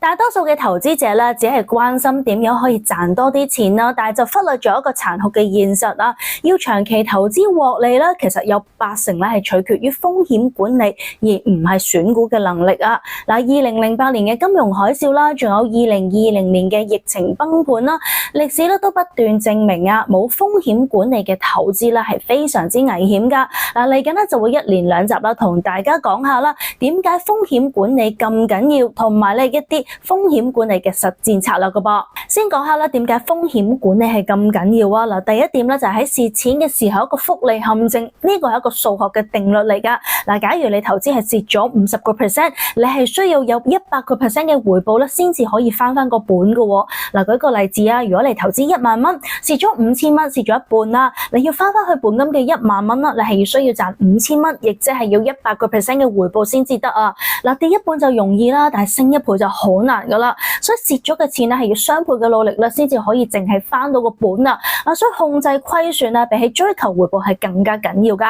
大多數嘅投資者咧，只係關心點樣可以賺多啲錢啦，但係就忽略咗一個殘酷嘅現實啦。要長期投資獲利咧，其實有80%咧係取決於風險管理，而唔係選股嘅能力啊。2008年嘅金融海嘯啦，仲有2020年嘅疫情崩盤啦，歷史咧都不斷證明啊，冇風險管理嘅投資咧係非常之危險噶。嚟緊咧就會一連兩集啦，同大家講下啦，點解風險管理咁緊要，同埋咧一啲風險管理嘅實戰策略嘅噃。先講下啦，點解風險管理係咁緊要啊？第一點咧就係喺蝕錢嘅時候一個複利陷阱，呢個係一個數學嘅定律嚟噶。假如你投資係蝕咗50%，你係需要有100%嘅回報咧，先至可以翻個本嘅喎。舉個例子啊，如果你投資1萬蚊，蝕咗5000蚊，蝕咗一半啦，你要翻去本金嘅1萬蚊啦，你係要需要賺5000蚊，亦即係要100%嘅回報先至得啊。跌一半就容易啦，但係升一倍就好難噶啦。所以蝕咗嘅錢咧係要雙倍嘅努力啦，先至可以淨係翻到個本啊。所以控制虧損啊，比起追求回報係更加緊要噶。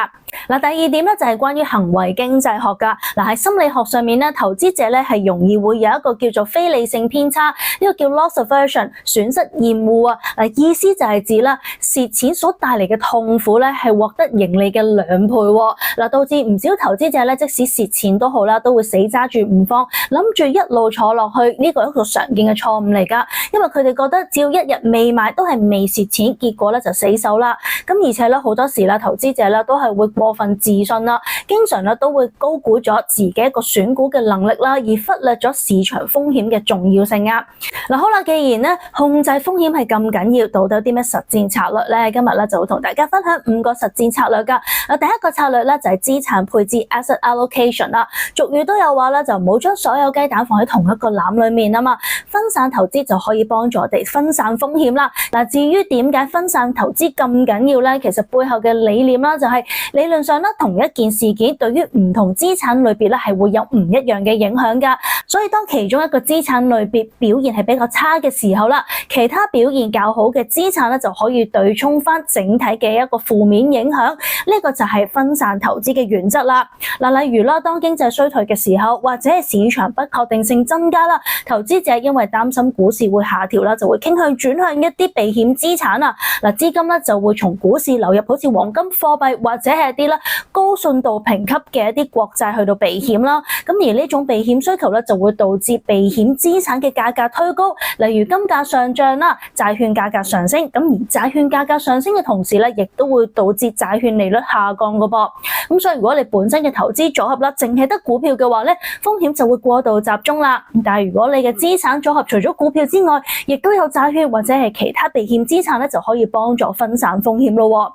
第二點咧就係關於行為經濟學噶。喺心理學上面咧，投資者咧係容易會有一個叫做非理性偏差，呢個叫 loss aversion 損失厭惡啊。意思就係指啦，蝕錢所帶嚟嘅痛苦咧係獲得盈利嘅2倍。導致唔少投資者咧，即使蝕錢都好啦，都會死揸住唔放，諗住一路坐落去。呢個係一個常見嘅錯誤嚟噶，因為佢哋覺得只要一日未買都係未蝕錢，結果咧就死手啦。而且咧好多時啦，投資者咧都係會過分自信啦，經常咧都會高估咗自己一個選股嘅能力啦，而忽略咗市場風險嘅重要性啊。好啦，既然咧控制風險係咁緊要，到底有啲咩實戰策略咧？今日咧就會同大家分享5個實戰策略噶。第一個策略咧就係資產配置 asset allocation 啦。俗語都有話啦，就唔好將所有雞蛋放喺同一個籃裏面啊嘛。分散投資就可以幫助我哋分散風險啦。至於點解分散投資咁緊要咧？其實背後嘅理念啦，就係理論上咧，同一件事件對於唔同資產類別咧係會有唔一樣嘅影響噶。所以當其中一個資產類別表現係比較差嘅時候啦，其他表現較好嘅資產咧就可以對沖翻整體嘅一個負面影響。呢個就係分散投資嘅原則啦。例如啦，當經濟衰退嘅時候，或者係市場不確定性增加啦，投資者因為擔心股市會下調啦，就會傾向轉向一啲避險資產啊。資金咧就會從股市流入好似黃金、貨幣或者係一啲高信度評級嘅一啲國債去到避險啦。而呢種避險需求咧就會導致避險資產嘅價格推高，例如金價上漲啦，債券價格上升。而債券價格上升嘅同時咧，亦都會導致債券利率下降噶噃。所以如果你本身嘅投資組合啦，淨係得股票嘅話咧，風險就會過度集中啦。但係如果你嘅資產組合除咗股票之外，亦都有債券或者係其他避險資產咧，就可以幫助分散風險咯。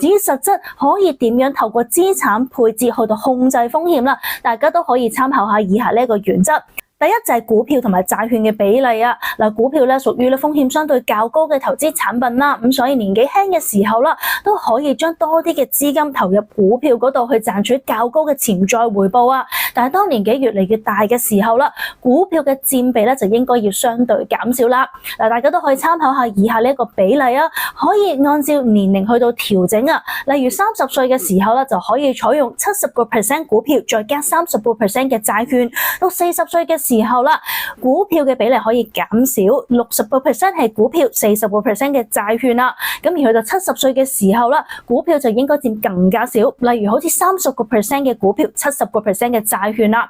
至於實質可以點樣透過資產配置去到控制風險啦，大家都可以參考下以下呢個原則。第一就係股票同埋債券嘅比例啊。股票咧屬於咧風險相對較高嘅投資產品啦，所以年紀輕嘅時候啦，都可以將多啲嘅資金投入股票嗰度去賺取較高嘅潛在回報啊。但係當年紀越嚟越大嘅時候啦，股票嘅佔比咧就應該要相對減少啦。大家都可以參考下以下呢一個比例啊，可以按照年齡去到調整啊。例如30歲嘅時候啦，就可以採用70% 股票再加30% 嘅債券，到40歲嘅時候啦，股票嘅比例可以減少，60% 係股票，40% 嘅債券啦。而去到70歲嘅時候啦，股票就應該佔更加少，例如好似30% 嘅股票，70% 嘅債券啦。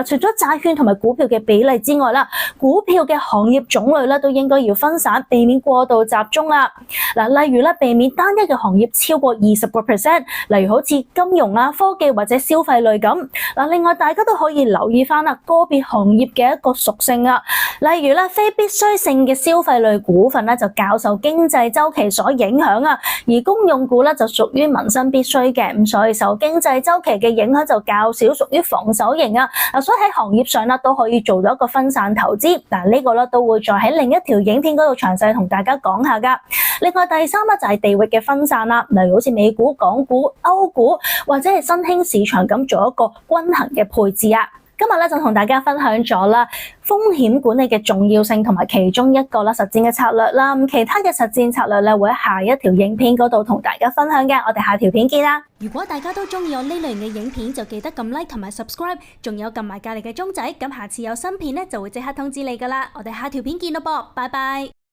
除咗債券同埋股票嘅比例之外啦，股票嘅行業種類咧都應該要分散，避免過度集中啦。例如避免單一嘅行業超過20%，例如好似金融啊、科技或者消費類咁。另外大家都可以留意翻個別行業嘅一個屬性啊，例如非必需性嘅消費類股份就較受經濟週期所影響啊，而公用股就屬於民生必需嘅，所以受經濟週期嘅影響就較少，屬於防守型啊。所以喺行業上都可以做到一個分散投資。呢個都會再喺另一條影片嗰度詳細同大家講下噶。另外第三就係地域嘅分散啦，例如好似美股、港股、歐股或者係新興市場咁做一個均衡嘅配置啊。今日咧就同大家分享咗啦風險管理嘅重要性同埋其中一個啦實戰嘅策略啦。咁其他嘅實戰策略咧會喺下一條影片嗰度同大家分享嘅。我哋下條片見啦！如果大家都中意我呢類型嘅影片，就記得撳 like 同埋 subscribe， 仲有撳埋隔籬嘅鐘仔，咁下次有新片咧就會即刻通知你噶啦。我哋下條片見咯噃，拜拜。